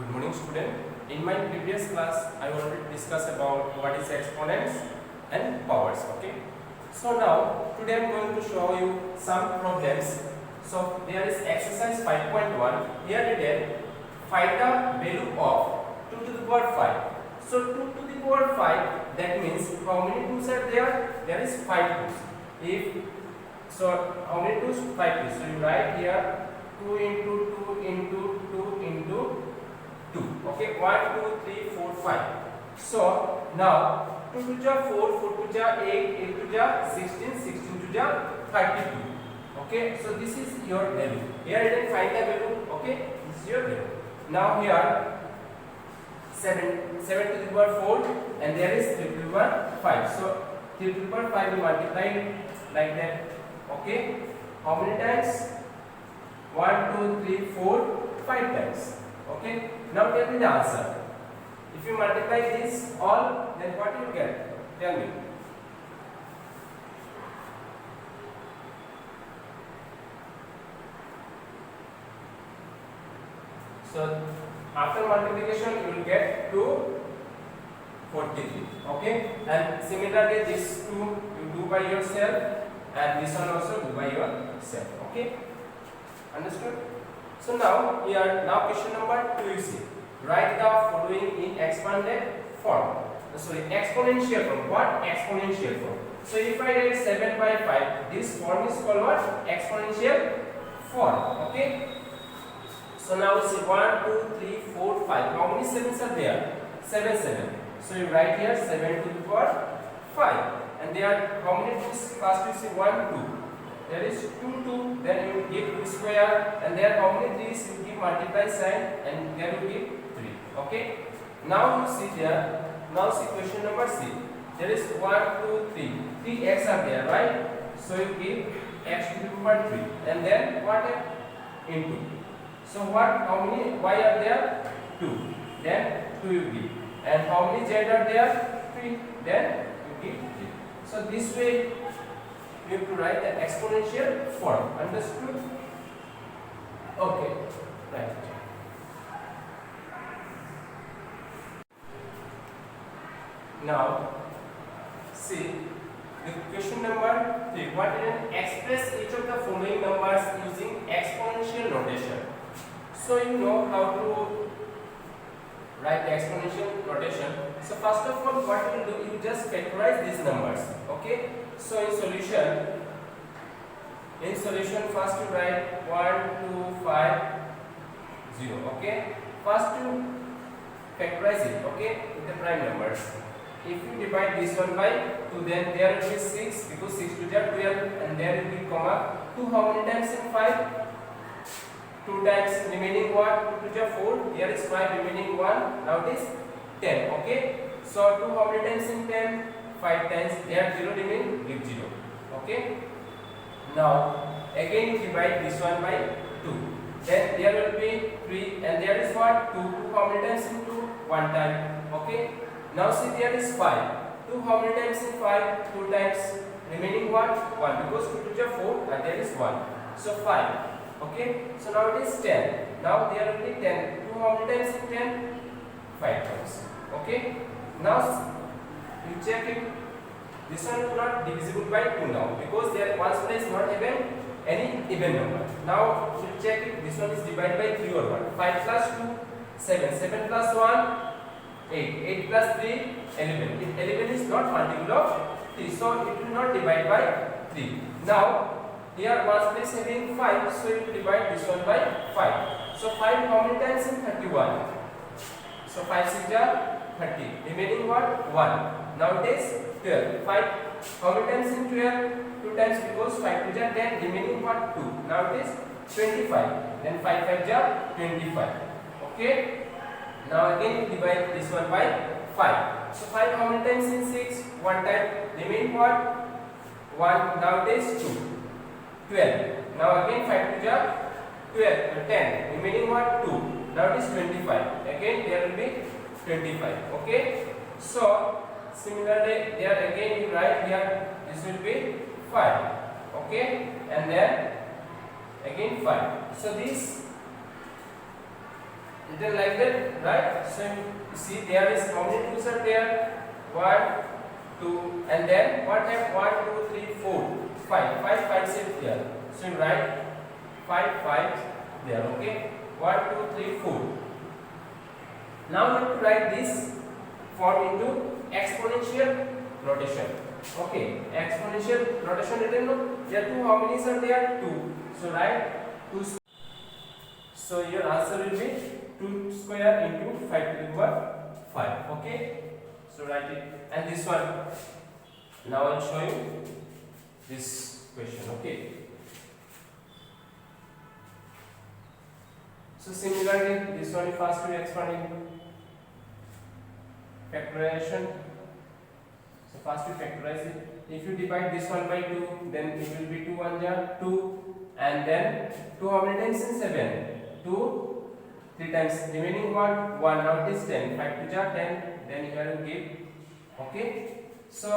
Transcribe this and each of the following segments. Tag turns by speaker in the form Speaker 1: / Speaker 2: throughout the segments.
Speaker 1: Good morning, student. In my previous class, I wanted to discuss about what is exponents and powers. Okay. So now, today I am going to show you some problems. So there is exercise 5.1. Here written, find the value of 2 to the power 5. So 2 to the power 5, that means how many 2's are there? There is 5 2's. If so, how many 2's? 5 2's. So you write here 2 into 2 into 2 into 2. Okay, 1 2 3 4 5. So now 2 to the 4, 4 to the 8, 8 to the 16, 16 to the 32. Okay, so this is your value. Here you can find the value. Okay, this is your value. Now here 7 to the power 4 and there is 3 to the power 5. So 3 to the power 5 will multiply like that. Okay, how many times? 1 2 3 4 5 times. Okay, now tell me the answer. If you multiply this all, then what you get? Tell me. So after multiplication you will get 2 43. Okay, and similarly this 2 you do by yourself and this one also do by yourself. Okay, understood? So now here, now question number 2 you see. Write the following in expanded form. Sorry, exponential form. What? Exponential form. So if I write 7 by 5, this form is called what? Exponential form. Okay. So now see 1, 2, 3, 4, 5. How many 7's are there? 7, 7. So you write here 7 to the power 5. And there how many 2's? First you see 1, 2. There is 2, 2, then you give 2 square, and there how many 3's? You give multiply sign, and there you give 3. Okay. Now you see there. Now see question number C. There is 1, 2, 3. 3 x are there, right? So you give x to the power 3, and then what? Into. So what? How many y are there? 2. Then 2 you give. And how many z are there? 3. Then you give 3. So this way you have to write the exponential form. Understood? Okay. Right. Now see the question number 3. What is express each of the following numbers using exponential notation? So you know how to write the exponential notation. So first of all, what you will do, you just factorize these numbers. Okay. So in solution first you write 1 2 5 0. Okay. First you factorize it. Okay, with the prime numbers. If you divide this one by 2, then there will be 6, because 6 to the 12, and there will be comma 2. How many times in 5? 2 times, remaining 1. 2 to the 4, here is 5, remaining 1. Now it is 10. Okay. So 2 how many times in 10? 5 times. There 0 remain, give 0. Okay. Now again divide this one by 2. Then there will be 3, and there is what? 2. 2 how many times in 2? 1 time. Okay. Now see there is 5. 2 how many times in 5? 2 times. Remaining what? 1. Because 2 to the 4 and there is 1. So 5. Okay. So now it is 10. Now there will be 10. 2 how many times in 10? 5 times. Okay. Now you check it. This one is not divisible by 2 now, because there one's place not having any even number. Now you check it. This one is divided by 3 or 1. 5 plus 2, 7. 7 plus 1, 8. 8 plus 3, 11. If 11 is not multiple of 3, so it will not divide by 3. Now here one's place having 5, so it will divide this one by 5. So 5 how many times in 31? So 5 6 are 30. Remaining what? 1. Now it is 12. 5 how many times in 12? 2 times, because 5 to the 10. Remaining what? 2. Now it is 25. Then 5 5 are 25. Okay. Now again you divide this one by 5. So 5 how many times in 6? 1 time. Remaining what? 1. Now it is 2. 12. Now again 5 to the 12, 10. Remaining what? 2. Now it is 25. Again there will be 25. Okay. So similarly there again you write here, this will be 5. Okay. And then again 5. So this written like that, right? So you see there is how many 2's are there? 1, 2, and then what have 1, 2, 3, 4, 5. 5 5's are there. So you write 5 5 there. Okay. 1, 2, 3, 4. Now you have to write this form into exponential notation. Okay, exponential notation written. No, there 2 how many are there? 2. So write 2. So your answer will be 2 square into 5 to the power 5. Okay. So write it. And this one. Now I will show you this question. Okay. So similarly, this one is first we expanding factorization. So first we factorize it. If you divide this one by 2, then it will be 2 1 ja 2, and then 2 how many times in 7? 2 3 times. Remaining what? 1. Now it is 10. 5 2 ja 10. Then you have to give. Okay. So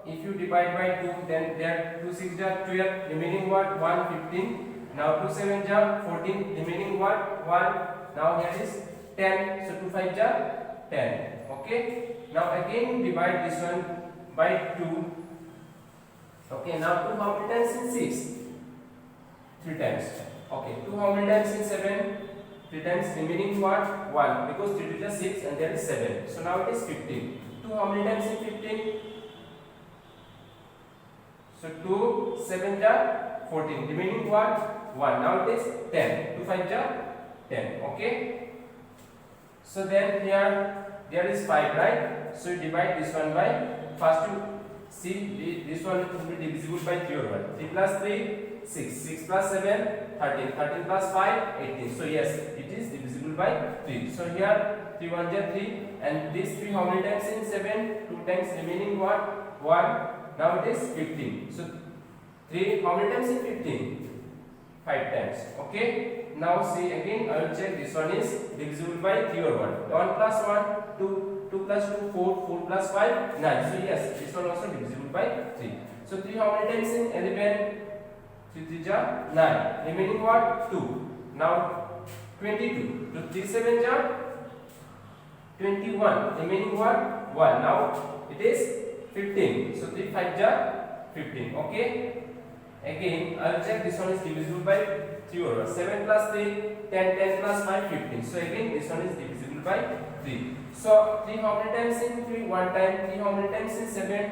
Speaker 1: if you divide by 2, then there 2 6 ja 12. Remaining what? 1 15. Now 2 7 ja 14. Remaining what? 1. Now here is 10. So 2 5 ja 10. Okay. Now again divide this one by 2. Okay. Now 2 how many times in 6? 3 times. Okay. 2 how many times in 7? 3 times. Remaining what? 1. Because 3 to 6 and there is 7. So now it is 15. 2 how many times in 15? So 2 7 ja 14. Remaining what? 1. Now it is 10. 2 5 ja 10. Okay. So then here there is 5, right? So you divide this one by, first you see this one will be divisible by 3 over 1. 3 plus 3 6. 6 plus 7 13. 13 plus 5 18. So yes, it is divisible by 3. So here 3 1 ja 3, and this 3 how many times in 7? 2 times. Remaining what? 1. Now it is 15. So 3 how many times in 15? 5 times. Okay. Now see again, I will check this one is divisible by 3 over 1. 1 plus 1 2, 2 plus 2 4, 4 plus 5 9. So yes, this one also divisible by 3. So 3 how many times in 11? 3 3 ja 9. Remaining what? 2. Now 22. So 3 7 ja 21. Remaining what? 1. Now it is 15. So 3 5 ja 15. Okay. Again, I will check this one is divisible by 3 over 7 plus 3 10. 10 plus 5 15. So again this one is divisible by 3. So 3 how many times in 3? 1 time. 3 how many times in 7?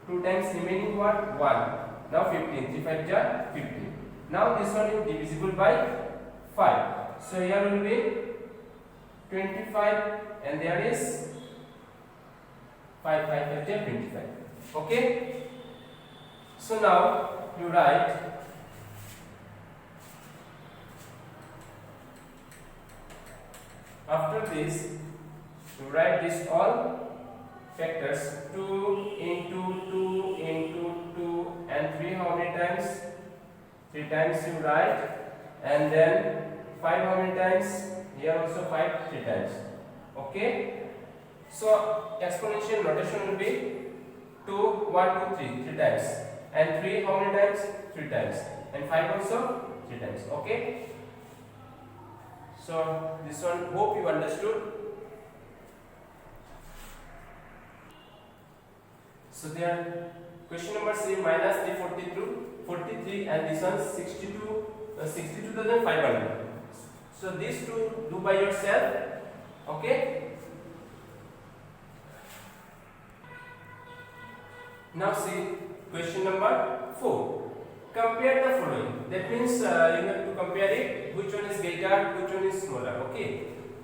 Speaker 1: 2 times. Remaining what? 1. Now 15. 3 5 ja 15. Now this one is divisible by 5. So here will be 25, and there is 5 5 5 ja 25. Okay. So now you write after this, you write this all factors 2 into 2 into 2 and 3 how many times? 3 times you write, and then 5 how many times? Here also 5 3 times. Okay. So exponential notation will be 2 1 2 3 3 times, and 3 how many times? 3 times, and 5 also 3 times. Okay. So this one, hope you understood. So there question number C minus 342 43, and this one 62,500. So these two do by yourself. Okay. Now see question number 4. Compare the following. That means you have to compare it. Which one is greater, which one is smaller. Okay.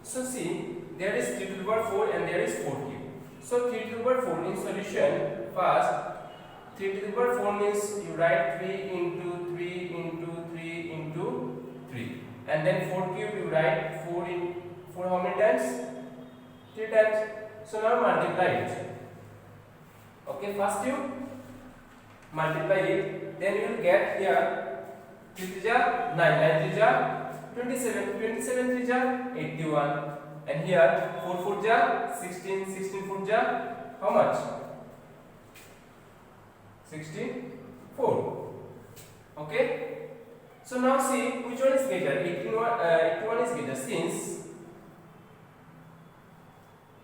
Speaker 1: So see, there is 3 to the power 4 and there is 4 cube. So 3 to the power 4 in solution. First, 3 to the power 4 means you write 3 into 3 into 3 into 3, and then 4 cube you write 4 in 4 how many times? 3 times. So now multiply it. Okay. First you multiply it, then you will get here 3 3 ja 9, 9 3 ja 27, 27 3 ja 81, and here 4 4 ja 16, 16 4 ja how much? 64. Okay. So now see which one is greater. 81 is greater, since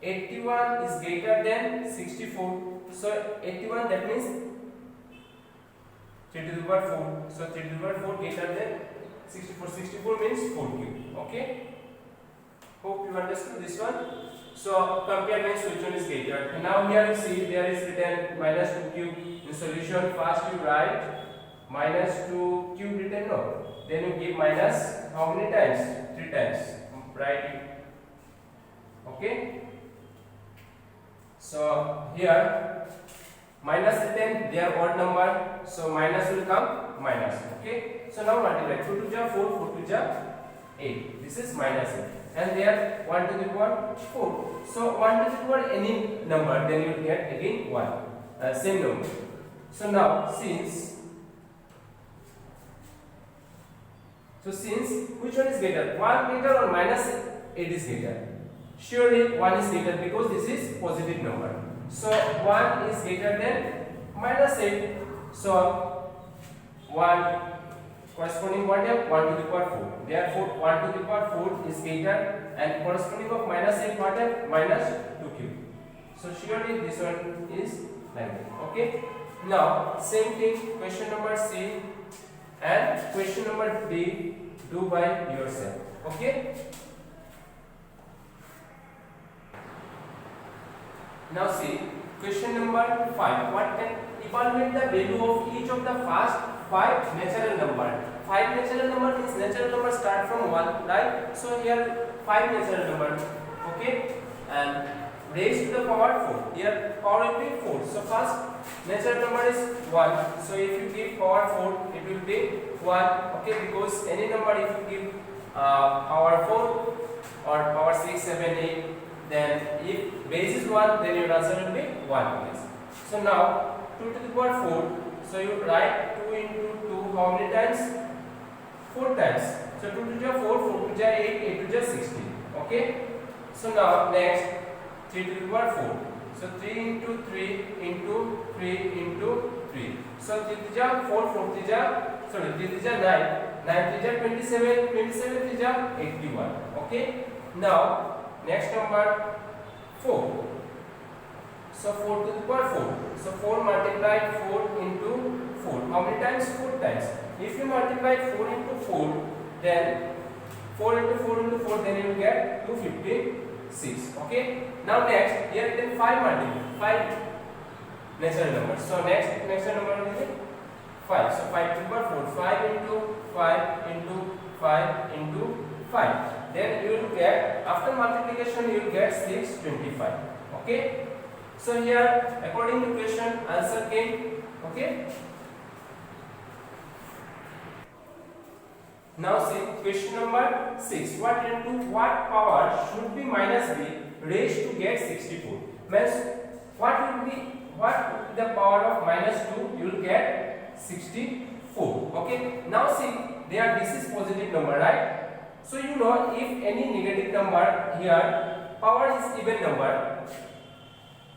Speaker 1: 81 is greater than 64. So 81, that means 3 to the power 4. So 3 to the power 4 greater than 64. 64 means 4 cube. Okay. Hope you understood this one. So compare means which one is greater. Now here you see there is written minus 2 cube. In solution, first you write minus 2 cube written, no. Then you give minus how many times? 3 times. Write it. Okay. So here minus written, they are odd number. So minus will come minus. Okay. So now multiply. 2 to the 4, 4 to the 8. This is minus 8. And there 1 to the power 4. So 1 to the power any number, then you will get again 1. Same number. So now since which one is greater? 1 greater or minus 8 is greater? Surely 1 is greater because this is positive number. So 1 is greater than minus 8. So 1 corresponding what here? 1 to the power 4. Therefore 1 to the power 4 is greater, and corresponding of minus 8 what here? Minus 2 cube. So surely this one is like that. Okay. Now same thing, question number C and question number D, do by yourself. Okay. Now see question number 5. What can evaluate the value of each of the first 5 natural number. 5 natural number means natural number start from 1, right? So here 5 natural number. Okay. And raised to the power 4. Here power will be 4. So first natural number is 1. So if you give power 4, it will be 1. Okay, because any number if you give power 4 or power 6, 7, 8, then if base is 1, then your answer will be 1. Yes. So now 2 to the power 4. So you write 2 into 2 how many times? 4 times. So 2 to the 4, 4 to the 8, 8 to the 16. Okay. So now next 3 to the power 4. So 3 into 3 into 3 into 3. So 3 to the 4, 4 to the, sorry, 3 to the 9, 9 to the 27, 27 to the 81. Okay. Now next number 4. So 4 to the power 4. So 4 multiplied 4 into 4. How many times? 4 times. If you multiply 4 into 4, then 4 into 4 into 4, then you will get 256. Okay. Now next, here written 5 multiple, 5 natural numbers. So next natural number will be 5. So 5 to the power 4. 5 into 5 into 5 into 5. Then you will get, after multiplication, you will get 625. Okay. So here, according to question, answer came. Okay. Now see question number 6. What into what power should be minus b raised to get 64? Means what would be the power of minus 2? You will get 64. Okay. Now see there this is positive number, right? So you know if any negative number here, power is even number.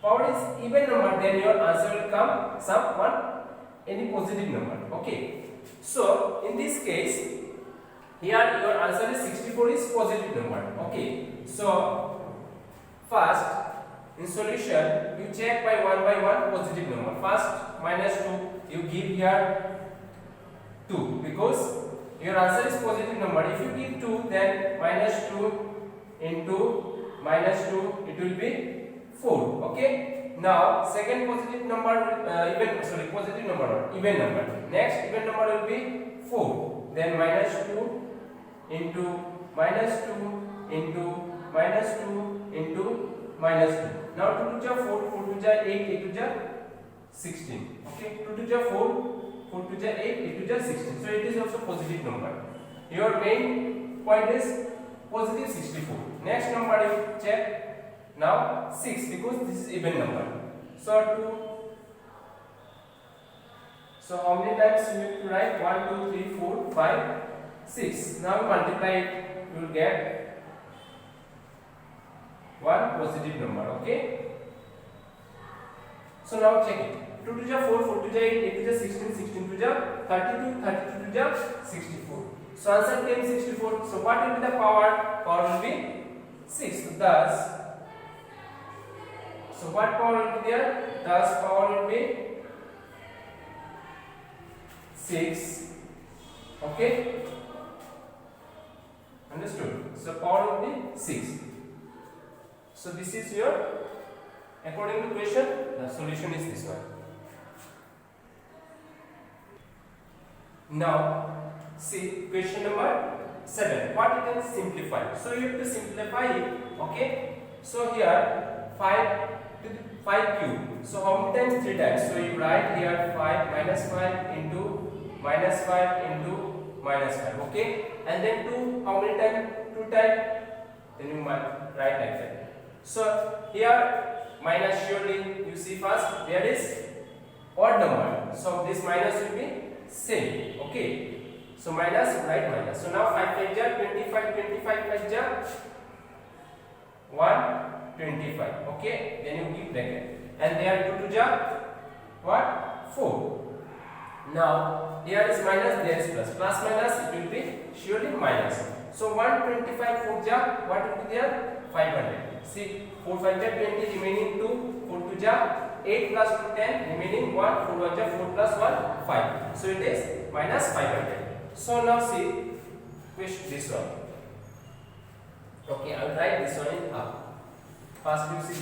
Speaker 1: Power is even number, then your answer will come some any positive number. Okay. So in this case, here your answer is 64 is positive number. Okay. So first in solution you check by one positive number. First minus 2 you give here 2 because your answer is positive number. If you give 2, then minus 2 into minus 2, it will be 4. Okay. Now second positive number positive number even number. Next even number will be 4. Then minus 2 into minus 2 into minus 2 into minus 2. Now 2 to the 4, 4 to the 8, 8 to the 16. Okay. 2 to the 4, 4 to the 8, 8 to the 16. So it is also positive number. Your main point is positive 64. Next number you check. Now 6 because this is even number. So 2. So how many times you need to write? 1, 2, 3, 4, 5, 6. Now multiply it. You will get one positive number. Okay. So now check it. 2 to the 4, 4 to the 8, 8 to the 16, 16 to the 32, 32 to the 64. So answer came 64. So what will be the power? Power will be 6. Thus So what power will be there? Thus power will be 6. Okay, understood? So power will be 6. So this is your, according to question, the solution is this one. Now see question number 7. What you can simplify? So you have to simplify it. Okay, so here 5 to the 5 cube. So how many times? 3 times. So you write here 5 minus 5 into minus 5 into minus 5. Okay, and then 2, how many times? 2 times. Then you write like that. So here minus, surely you see first there is odd number, so this minus will be same. Okay, so minus, write minus. So now 5 5 ja 25, 25 5 ja 125. Okay, then you keep bracket, and there 2 2 ja what? 4. Now here is minus, there is plus. Plus minus, it will be surely minus. So 125 4 ja, what will be there? 500. See, 4 5 ja 20, remaining 2, 4 2 ja 8 plus 2 10, remaining 1, 4 1 ja 4 plus 1 5. So it is minus 500. So now see this one. Okay, I will write this one in half. First you see